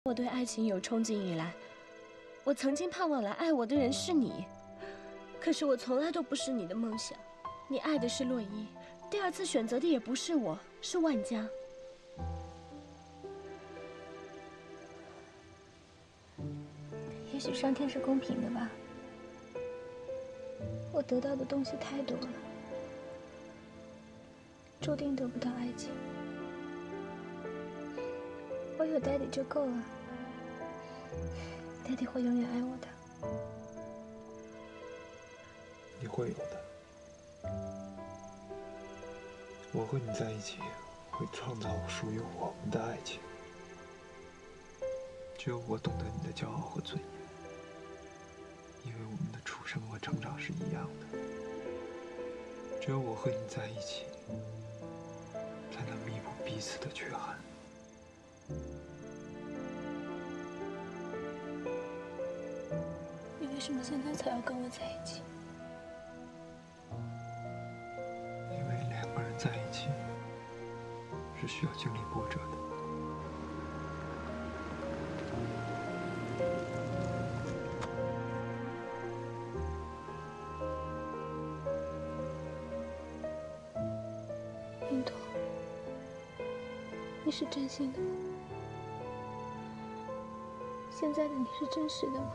我对爱情有憧憬以来，我曾经盼望来爱我的人是你，可是我从来都不是你的梦想。你爱的是洛伊，第二次选择的也不是我，是万家。也许上天是公平的吧，我得到的东西太多了，注定得不到爱情。我有 Daddy 就够了。Daddy 会永远爱我的。你会有的。我和你在一起，会创造属于我们的爱情。只有我懂得你的骄傲和尊严，因为我们的出生和成长是一样的。只有我和你在一起，才能弥补彼此的缺憾。你为什么现在才要跟我在一起？因为两个人在一起是需要经历波折的。云朵，你是真心的吗？现在的你是真实的吗？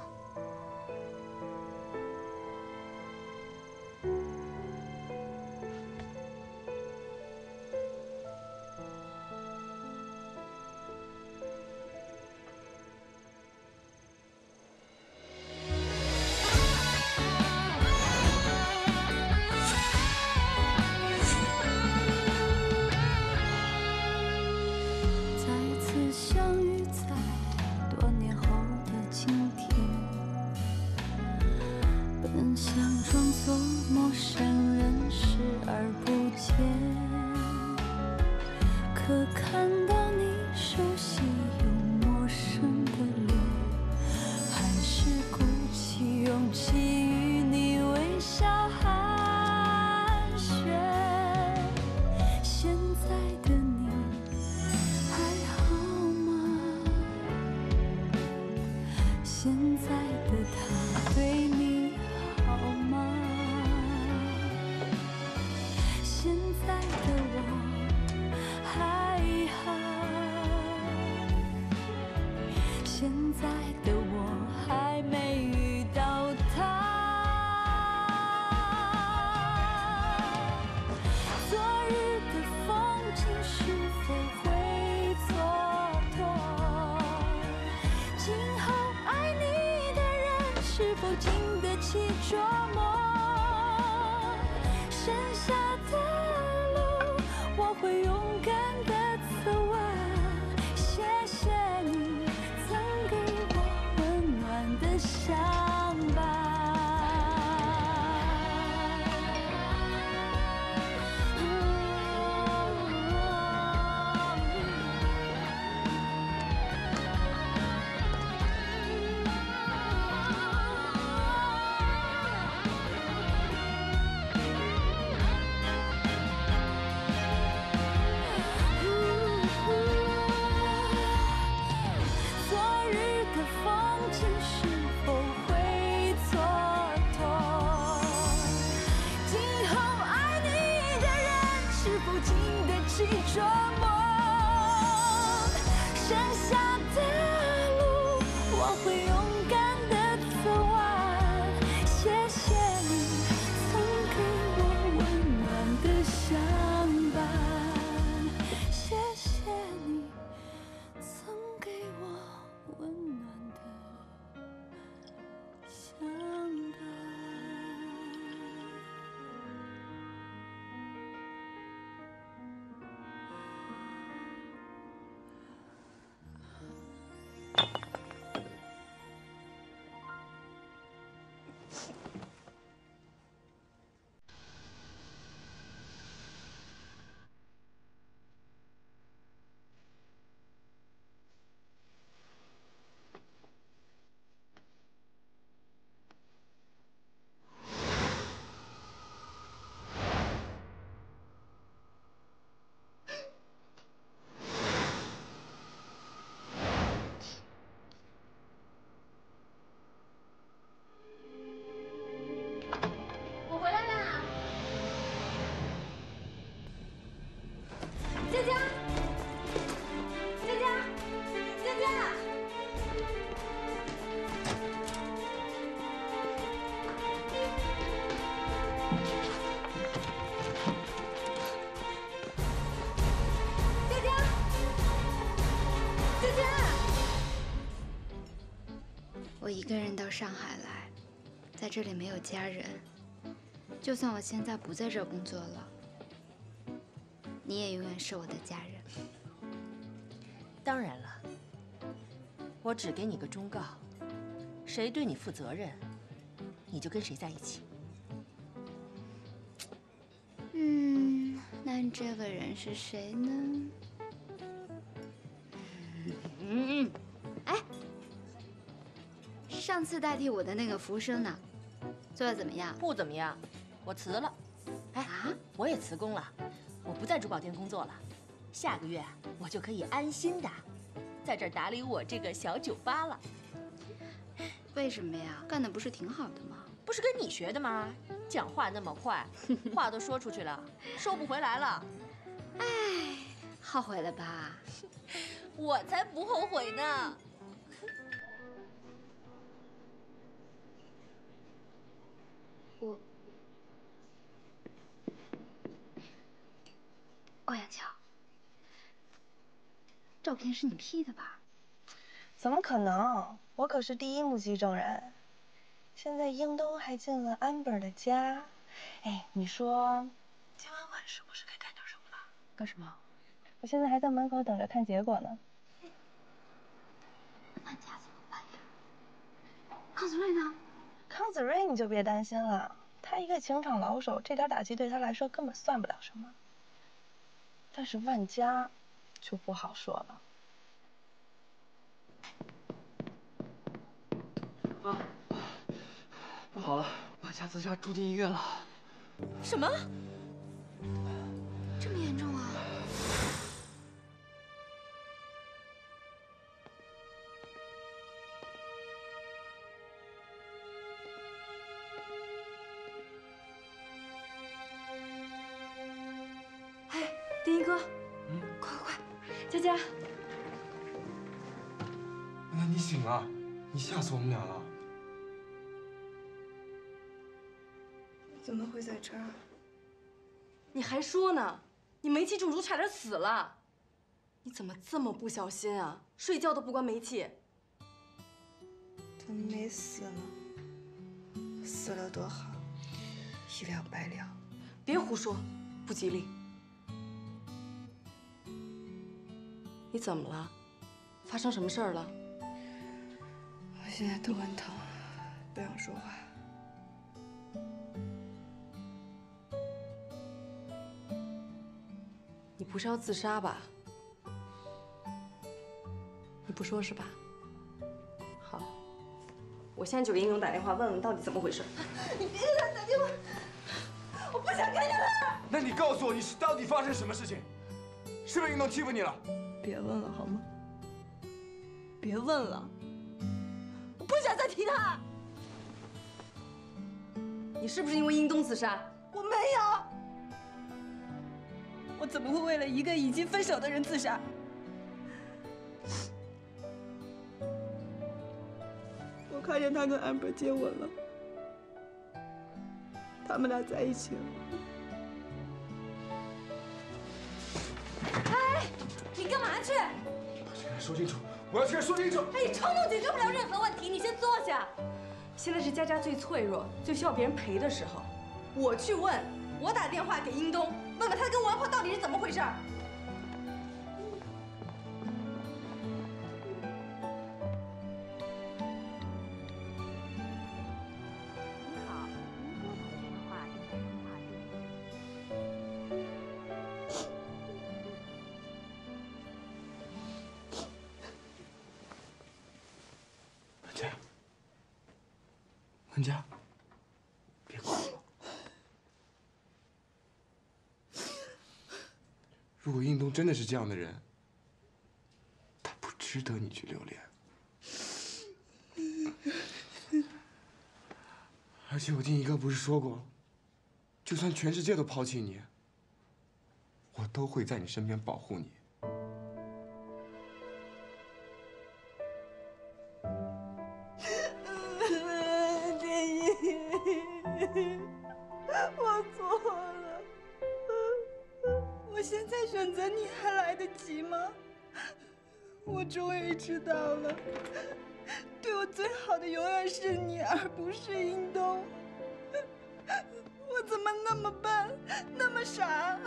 我一个人到上海来，在这里没有家人。就算我现在不在这儿工作了，你也永远是我的家人。当然了，我只给你个忠告：谁对你负责任，你就跟谁在一起。那这个人是谁呢？哎，上次代替我的那个服务生呢？做得怎么样？不怎么样，我辞了。哎，我也辞工了，我不在珠宝店工作了。下个月我就可以安心的在这儿打理我这个小酒吧了。为什么呀？干的不是挺好的吗？不是跟你学的吗？讲话那么快，话都说出去了，收不回来了。哎，后悔了吧？我才不后悔呢。欧阳乔，照片是你 P 的吧？怎么可能？我可是第一目击证人。现在英东还进了 Amber 的家，哎，你说今晚是不是该干点什么了？干什么？我现在还在门口等着看结果呢。那家怎么办呀？康子睿呢？康子睿你就别担心了，他一个情场老手，这点打击对他来说根本算不了什么。但是万家就不好说了。啊，不好了，万家自杀住进医院了。什么？这么严重啊？哎，丁一哥，快快快，佳佳！那你醒了，你吓死我们俩了。怎么会在这儿？你还说呢？你煤气中毒差点死了，你怎么这么不小心啊？睡觉都不关煤气。他没死呢，死了多好，一了百了。别胡说，不吉利。你怎么了？发生什么事儿了？我现在头很疼，不想说话。你不是要自杀吧？你不说是吧？好，我现在就给英勇打电话，问问到底怎么回事。你别给他打电话，我不想看见他。那你告诉我，你是到底发生什么事情？是不是运动欺负你了？别问了好吗？别问了，我不想再提他。你是不是因为英东自杀？我没有。我怎么会为了一个已经分手的人自杀？我看见他跟 Amber 接吻了，他们俩在一起了。哎，你干嘛去？把这个说清楚，我要去说清楚。哎，冲动解决不了任何问题，你先坐下。现在是佳佳最脆弱、最需要别人陪的时候。我去问，我打电话给英东，问问他跟王婆到底是怎么回事。你好，您拨打的电话正在通话中。文佳，文佳，别哭了。如果应东真的是这样的人，他不值得你去留恋。而且我听一哥不是说过，就算全世界都抛弃你，我都会在你身边保护你。我错了。我现在选择你还来得及吗？我终于知道了，对我最好的永远是你，而不是英东。我怎么那么笨，那么傻？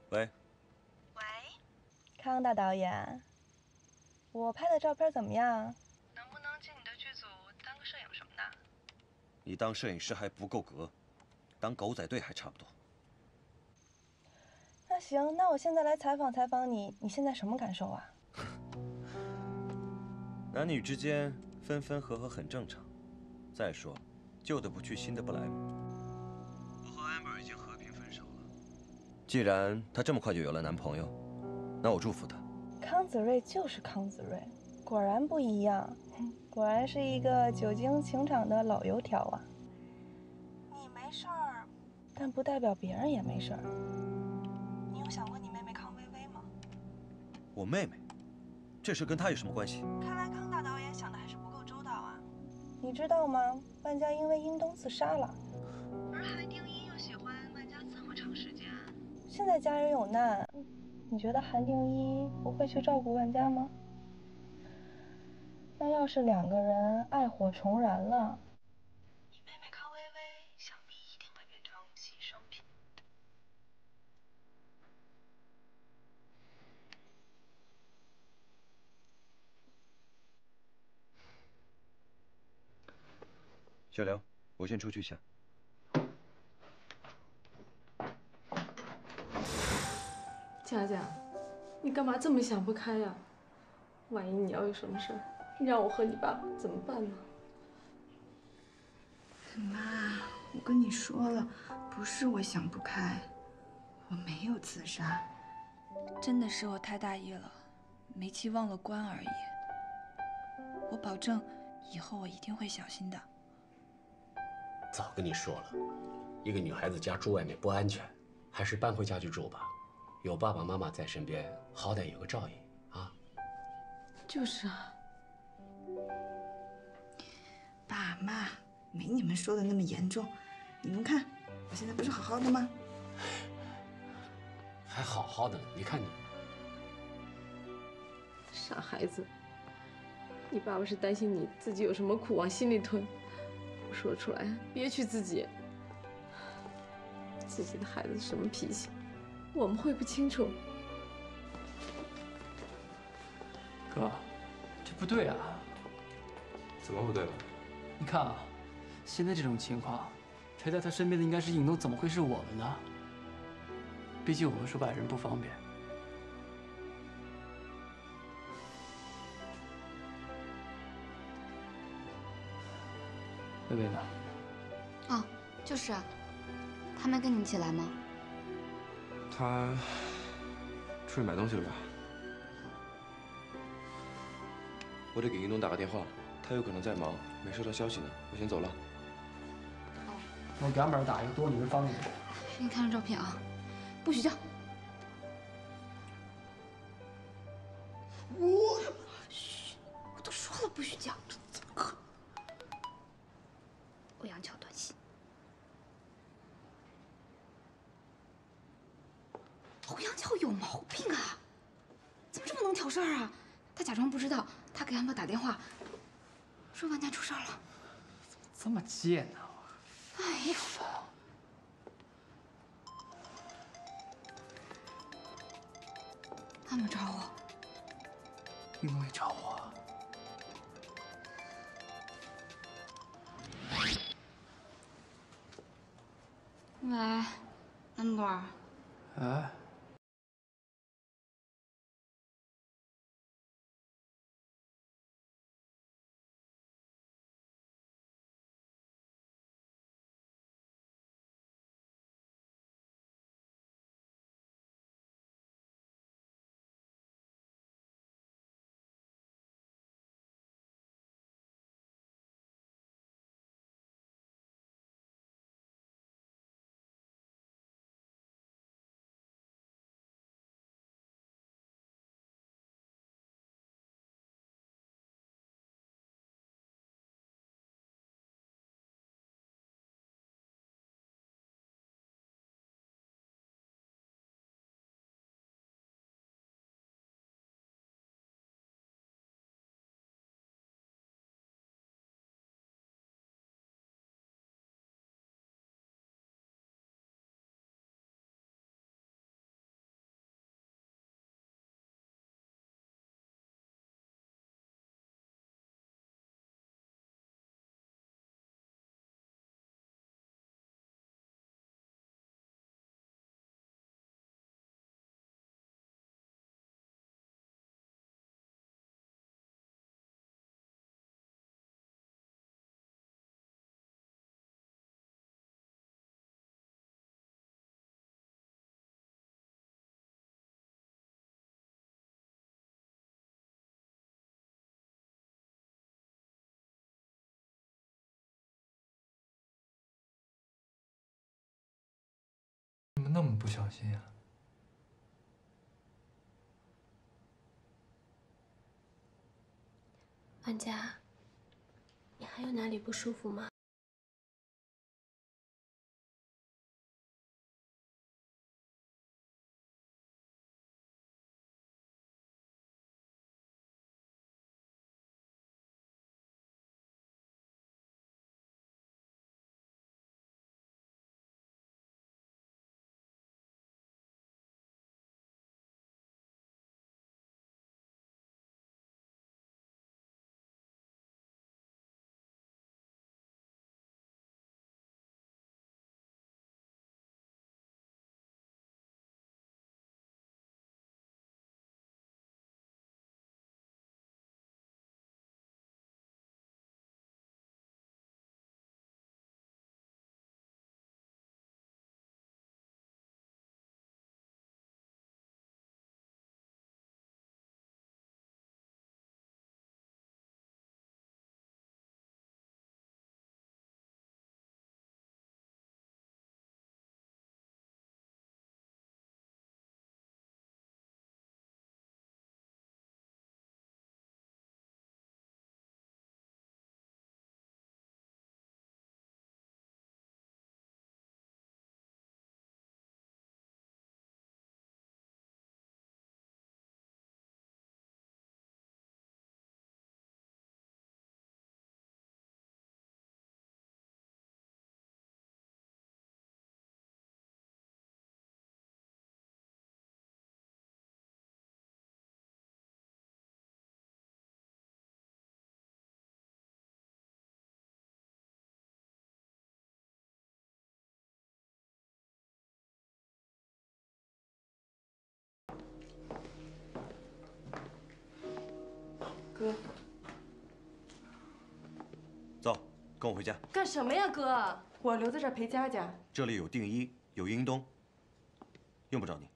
喂，喂，康大导演，我拍的照片怎么样？能不能进你的剧组当个摄影什么的？你当摄影师还不够格，当狗仔队还差不多。那行，那我现在来采访采访你，你现在什么感受啊？男女之间分分合合很正常。再说，旧的不去，新的不来嘛。我和 Amber 已经和平分手了。既然她这么快就有了男朋友，那我祝福她。康子睿就是康子睿，果然不一样，果然是一个久经情场的老油条啊。你没事儿，但不代表别人也没事儿。你有想过你妹妹康薇薇吗？我妹妹，这事跟她有什么关系？看来康大导演想的还是不够周到啊。你知道吗？万家因为英东自杀了，而韩定一又喜欢万家这么长时间，现在家人有难，你觉得韩定一不会去照顾万家吗？那要是两个人爱火重燃了，你妹妹康薇薇想必一定会变成牺牲品。小刘，我先出去一下。佳佳，你干嘛这么想不开呀？万一你要有什么事儿，让我和你爸怎么办呢？妈，我跟你说了，不是我想不开，我没有自杀，真的是我太大意了，没期忘了关而已。我保证，以后我一定会小心的。早跟你说了，一个女孩子家住外面不安全，还是搬回家去住吧。有爸爸妈妈在身边，好歹有个照应啊。就是啊。爸妈，没你们说的那么严重。你们看，我现在不是好好的吗？还好好的呢，你看你。傻孩子，你爸爸是担心你自己有什么苦往心里吞，不说出来憋屈自己。自己的孩子是什么脾气，我们会不清楚。哥，这不对啊！怎么不对了？你看啊，现在这种情况，陪在他身边的应该是应东，怎么会是我们呢？毕竟我们是外人，不方便。薇薇呢？哦，就是啊，他没跟你一起来吗？他出去买东西了吧？我得给英东打个电话，他有可能在忙，没收到消息呢。我先走了。我给安本打一个多女人方便。给你看张照片啊，不许叫。嘘，我都说了不许叫，这怎么可能？欧阳桥断信。欧阳桥有毛病啊！怎么这么能挑事儿啊？他假装不知道，他给安博打电话，说万家出事儿了。这么贱呢？哎呀！安博找我。英东也找我。喂，管。哎，怎么那么不小心呀？万佳，你还有哪里不舒服吗？哥，走，跟我回家。干什么呀，哥？我留在这儿陪佳佳。这里有定一，有英东，用不着你。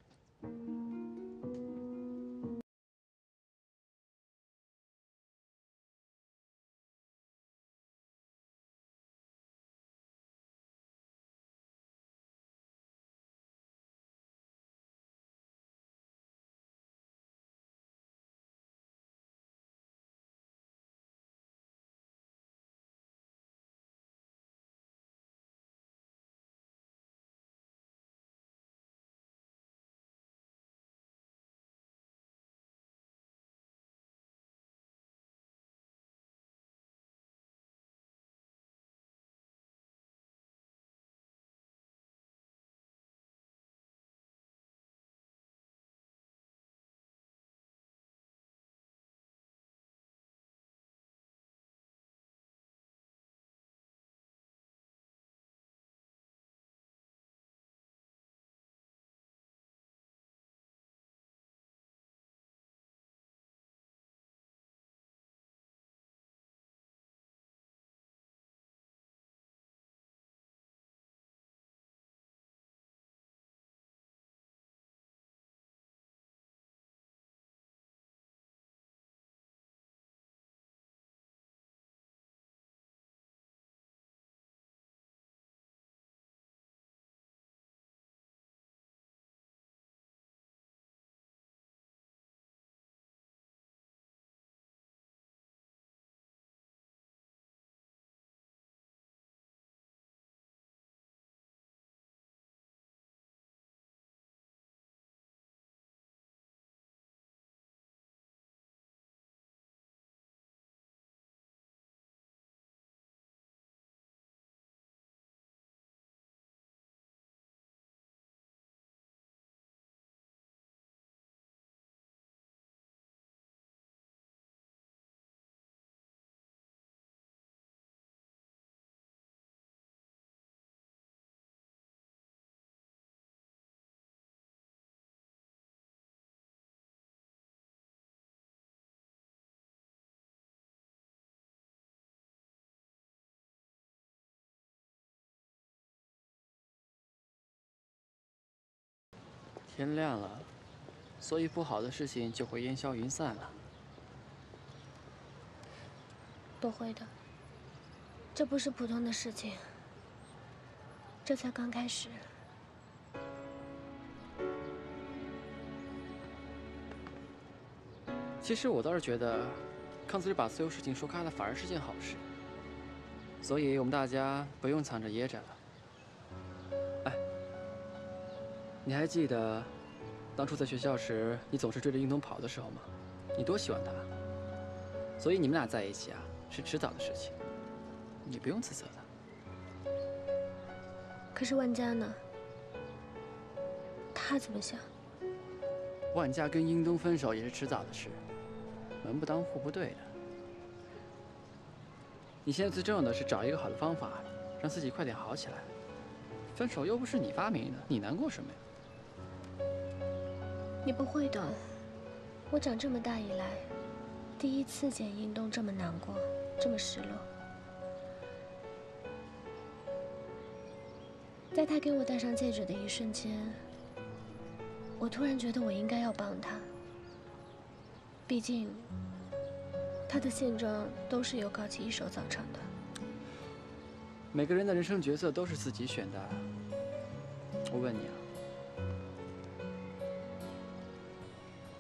天亮了，所以不好的事情就会烟消云散了。不会的，这不是普通的事情，这才刚开始。其实我倒是觉得，康子里把所有事情说开了，反而是件好事。所以我们大家不用藏着掖着了。哎，你还记得当初在学校时，你总是追着运动跑的时候吗？你多喜欢他。所以你们俩在一起啊，是迟早的事情，你不用自责的。可是万家呢？他怎么想？万家跟英东分手也是迟早的事，门不当户不对的。你现在最重要的是找一个好的方法，让自己快点好起来。分手又不是你发明的，你难过什么呀？你不会懂，我长这么大以来，第一次见英东这么难过，这么失落。在他给我戴上戒指的一瞬间，我突然觉得我应该要帮他。毕竟，他的现状都是由高启一手造成的。每个人的人生角色都是自己选的。我问你啊，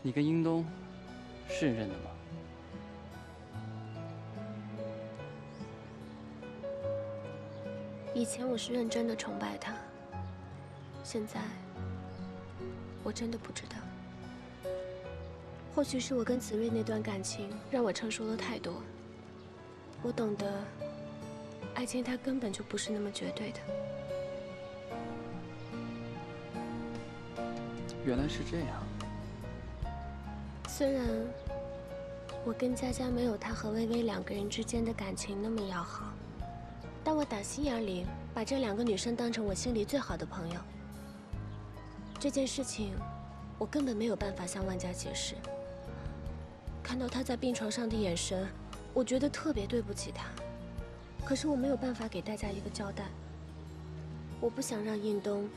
你跟英东是认的吗？以前我是认真的崇拜他，现在我真的不知道。或许是我跟子睿那段感情让我成熟了太多，我懂得，爱情它根本就不是那么绝对的。原来是这样。虽然我跟佳佳没有他和薇薇两个人之间的感情那么要好，但我打心眼里把这两个女生当成我心里最好的朋友。这件事情，我根本没有办法向万家解释。看到他在病床上的眼神，我觉得特别对不起他。可是我没有办法给大家一个交代。我不想让应东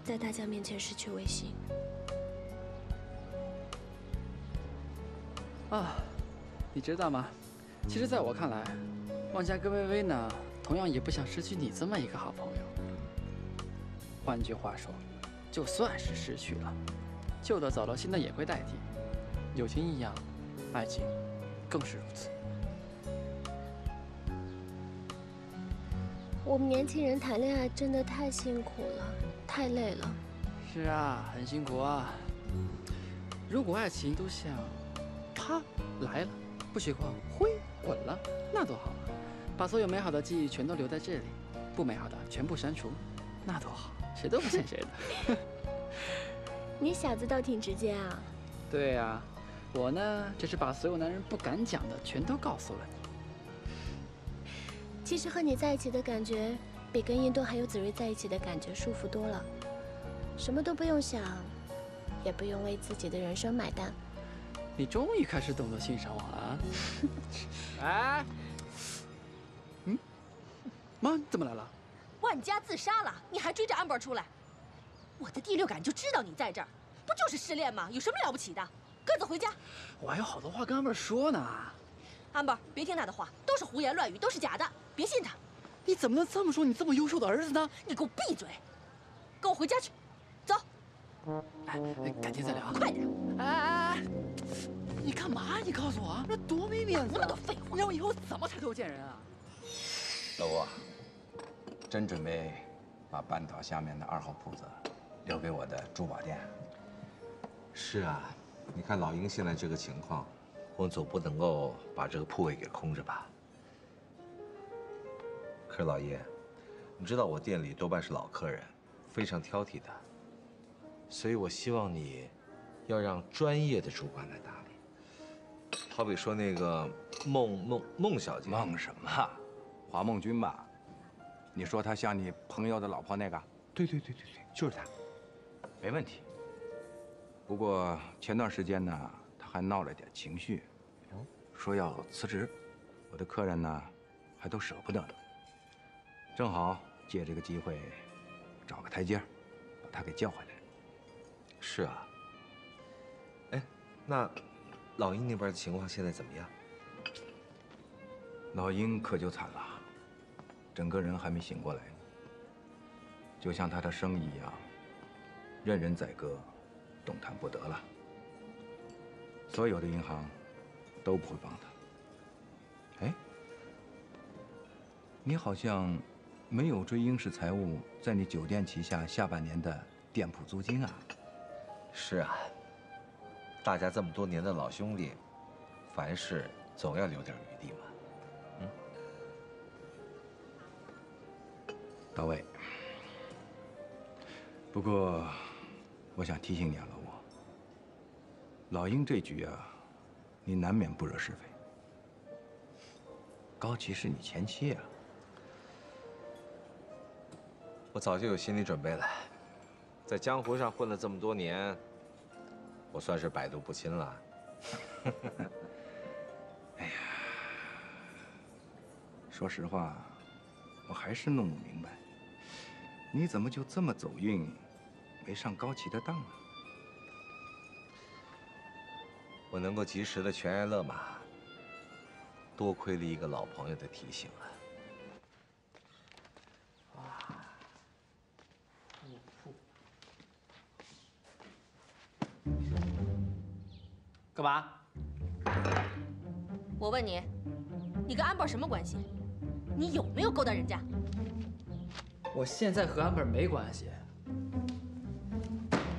在大家面前失去威信。啊，你知道吗？其实，在我看来，万家跟薇薇呢，同样也不想失去你这么一个好朋友。换句话说，就算是失去了，旧的走了，新的也会代替。友情一样，爱情更是如此。我们年轻人谈恋爱真的太辛苦了，太累了。是啊，很辛苦啊。如果爱情都像啪来了，不许晃，挥滚了，那多好啊！把所有美好的记忆全都留在这里，不美好的全部删除，那多好，谁都不欠谁的。你小子倒挺直接啊。对呀，我呢，只是把所有男人不敢讲的全都告诉了你。其实和你在一起的感觉，比跟印东还有子睿在一起的感觉舒服多了。什么都不用想，也不用为自己的人生买单。你终于开始懂得欣赏我了啊！哎，妈，你怎么来了？万家自杀了，你还追着安博出来？我的第六感就知道你在这儿，不就是失恋吗？有什么了不起的？跟着回家。我还有好多话跟安博说呢。安博，别听他的话，都是胡言乱语，都是假的，别信他。你怎么能这么说你这么优秀的儿子呢？你给我闭嘴！跟我回家去，走。哎，改天再聊。快点！哎，你干嘛？你告诉我，那多没面子！那么多废话，你让我以后怎么抬头见人啊？老吴啊，真准备把半岛下面的2号铺子留给我的珠宝店？是啊，你看老鹰现在这个情况，我总不能够把这个铺位给空着吧？可是老爷，你知道我店里多半是老客人，非常挑剔的，所以我希望你要让专业的主管来打理。好比说那个孟小姐。孟什么？华梦君吧？你说她像你朋友的老婆那个？对，就是她。没问题。不过前段时间呢，她还闹了点情绪，说要辞职，我的客人呢还都舍不得呢。正好借这个机会，找个台阶，把她给叫回来。是啊。哎，那老鹰那边的情况现在怎么样？老鹰可就惨了，整个人还没醒过来呢。就像他的生意一样，任人宰割，动弹不得了。所有的银行都不会帮他。哎，你好像没有追英氏财务在你酒店旗下下半年的店铺租金啊？是啊，大家这么多年的老兄弟，凡事总要留点余地嘛。到位。不过，我想提醒你啊，老吴，老鹰这局啊，你难免不惹是非。高琪是你前妻啊。我早就有心理准备了，在江湖上混了这么多年，我算是百毒不侵了。哎呀，说实话，我还是弄不明白，你怎么就这么走运，没上高琪的当呢？我能够及时的悬崖勒马，多亏了一个老朋友的提醒啊。干嘛？我问你，你跟安博什么关系？你有没有勾搭人家？我现在和安本没关系，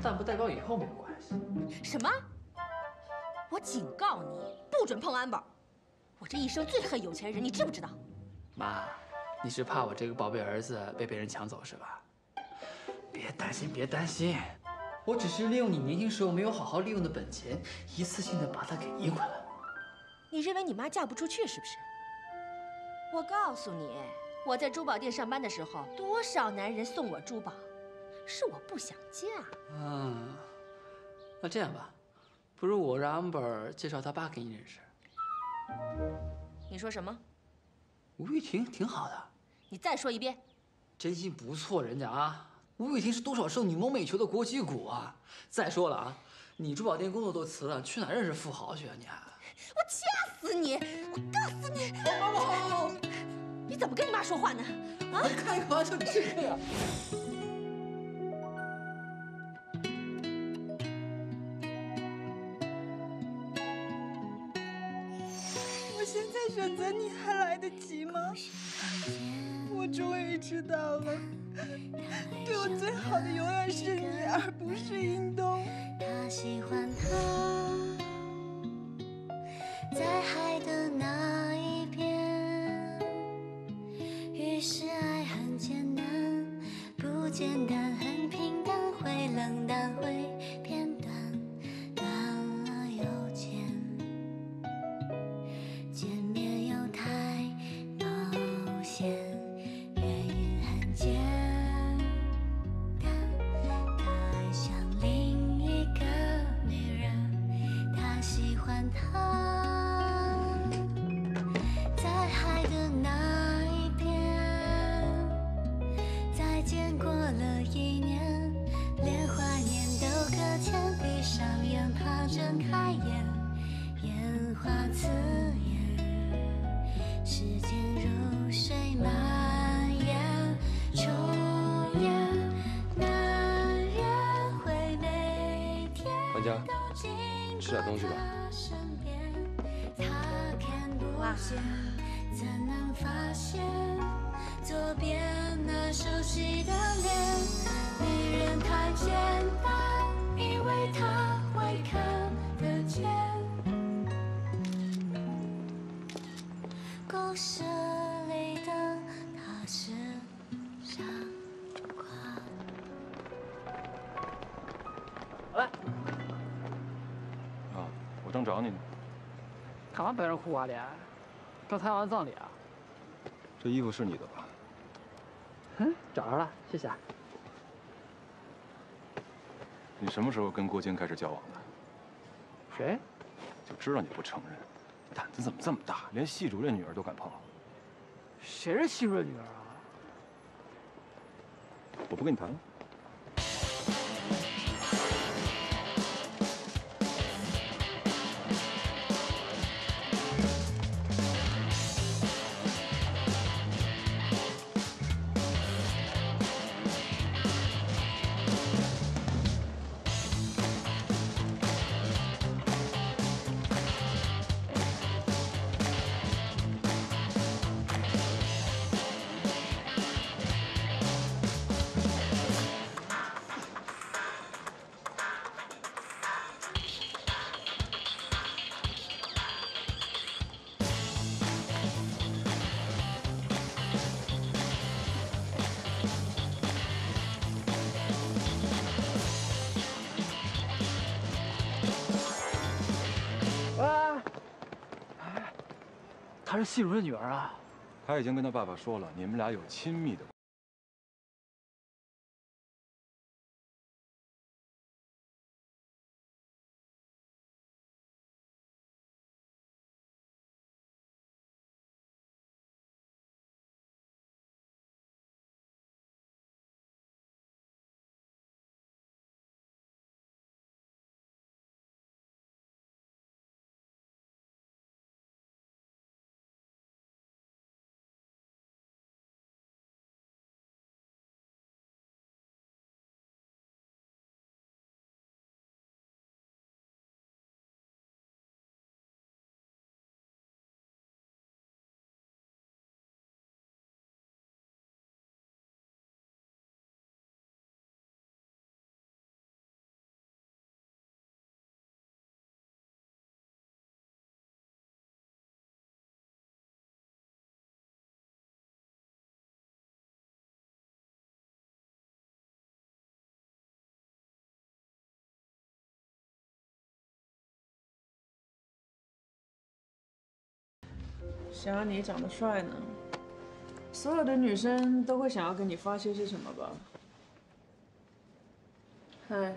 但不代表以后没有关系。什么？我警告你，不准碰安保！我这一生最恨有钱人，你知不知道？妈，你是怕我这个宝贝儿子被别人抢走是吧？别担心，别担心，我只是利用你年轻时候没有好好利用的本钱，一次性的把它给赢回来。你认为你妈嫁不出去是不是？我告诉你，我在珠宝店上班的时候，多少男人送我珠宝，是我不想嫁。嗯，那这样吧，不如我让 Amber 介绍他爸给你认识。你说什么？吴玉婷挺好的。你再说一遍。真心不错，人家啊，吴玉婷是多少胜女蒙美球的国际股啊！再说了啊，你珠宝店工作都辞了，去哪认识富豪去啊你还？我掐死你！我干死你！好，你怎么跟你妈说话呢？啊！开个玩笑，你这个呀！我现在选择你还来得及吗？我终于知道了，对我最好的永远是你，而不是英东。他喜欢他，在海的那一边。于是爱很简单，不简单，很平淡，会冷淡，会片段，断了又见，见面又太冒险，原因很简单，他爱上另一个女人，他喜欢她，在海的那一边，再见过了一年，连怀念都搁浅，闭上眼，怕睁开眼，烟花刺眼，时间如水蔓延，重演，男人会每天管家，都经吃点东西吧。他看不见，怎能发现左边那熟悉的脸？女人太简单，以为他会看得见。故事里的他是傻瓜。来，啊，我正找你呢。干嘛白人苦瓜脸？刚参加完葬礼啊？这衣服是你的吧？嗯，找着了，谢谢。你什么时候跟郭晶开始交往的？谁？就知道你不承认，胆子怎么这么大，连系主任女儿都敢碰？谁是系主任女儿啊？我不跟你谈了。她是系主任女儿啊。他已经跟他爸爸说了，你们俩有亲密的。想要你长得帅呢，所有的女生都会想要跟你发些什么吧？嗨。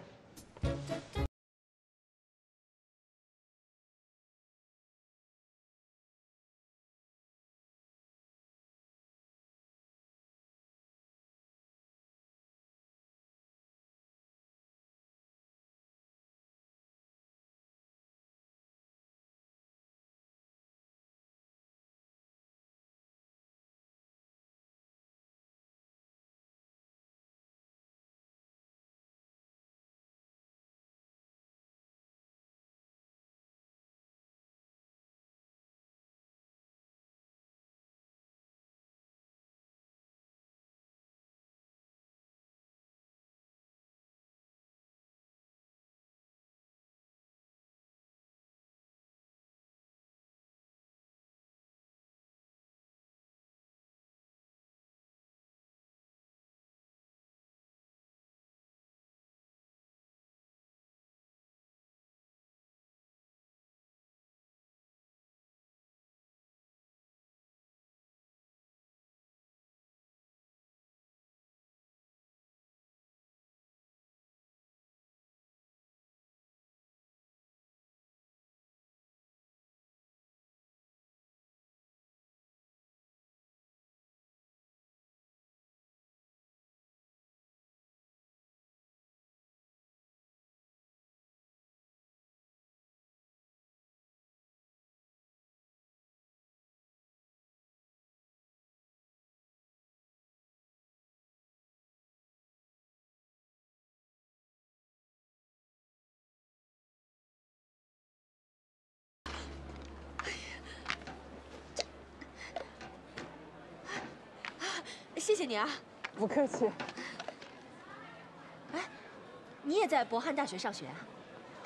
谢谢你啊，不客气。哎，你也在博汉大学上学啊？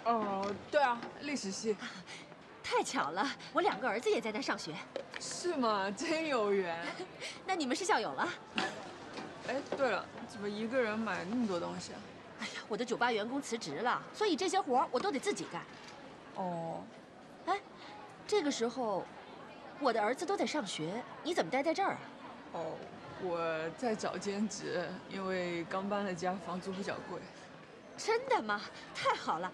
哦，对啊，历史系。太巧了，我2个儿子也在那上学。是吗？真有缘。那你们是校友了？哎，对了，怎么一个人买那么多东西啊？哎呀，我的酒吧员工辞职了，所以这些活我都得自己干。哦。哎，这个时候，我的儿子都在上学，你怎么待在这儿啊？哦。我在找兼职，因为刚搬了家，房租比较贵。真的吗？太好了，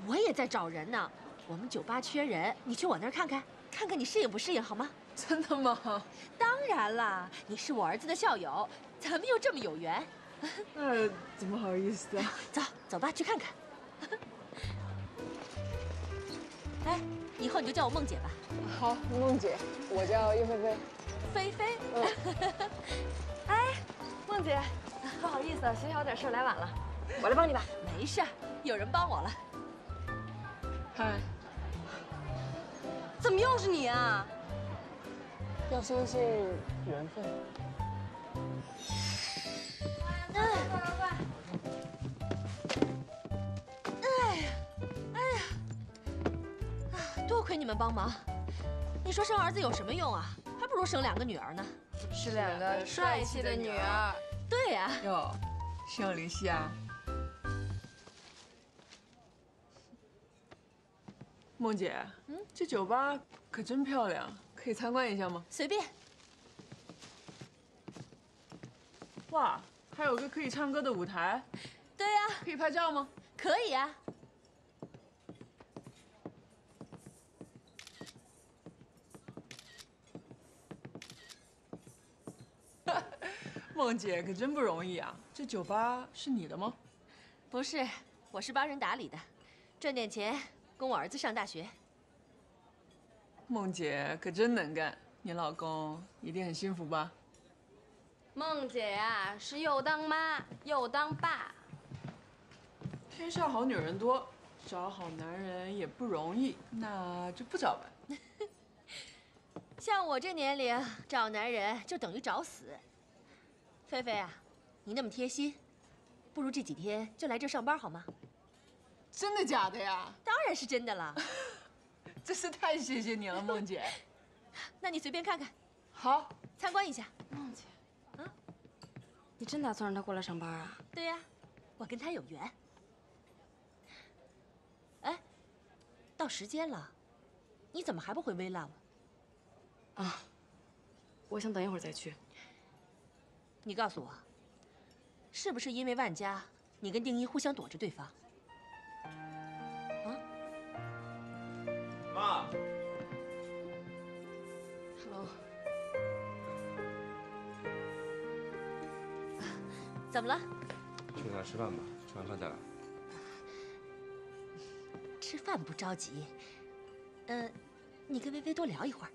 我也在找人呢。我们酒吧缺人，你去我那儿看看，看看你适应不适应，好吗？真的吗？当然啦，你是我儿子的校友，咱们又这么有缘。那怎么好意思啊？走吧，去看看。哎，以后你就叫我梦姐吧。好，梦姐，我叫叶菲菲。菲菲，哎，梦姐，不好意思，学校有点事来晚了，我来帮你吧。没事，有人帮我了。嗨，怎么又是你啊？要相信缘分。多亏你们帮忙。你说生儿子有什么用啊？还不如生2个女儿呢。是2个帅气的女儿。对呀。哟，生林夕啊。梦姐，这酒吧可真漂亮，可可以参观一下吗？随便。哇，还有个可以唱歌的舞台。对呀。可以拍照吗？可以啊。梦姐可真不容易啊！这酒吧是你的吗？不是，我是帮人打理的，赚点钱供我儿子上大学。梦姐可真能干，你老公一定很幸福吧？梦姐呀，是又当妈又当爸。天下好女人多，找好男人也不容易，那就不找呗。像我这年龄找男人就等于找死。菲菲啊，你那么贴心，不如这几天就来这上班好吗？真的假的呀？当然是真的了。真是太谢谢你了，梦姐。那你随便看看。好，参观一下。梦姐，啊，你真打算让他过来上班啊？对呀，我跟他有缘。哎，到时间了，你怎么还不回微 love？ 啊，我想等一会儿再去。你告诉我，是不是因为万家，你跟丁一互相躲着对方？啊？妈。Hello。怎么了？去哪吃饭吧，吃完饭再来。吃饭不着急。你跟薇薇多聊一会儿。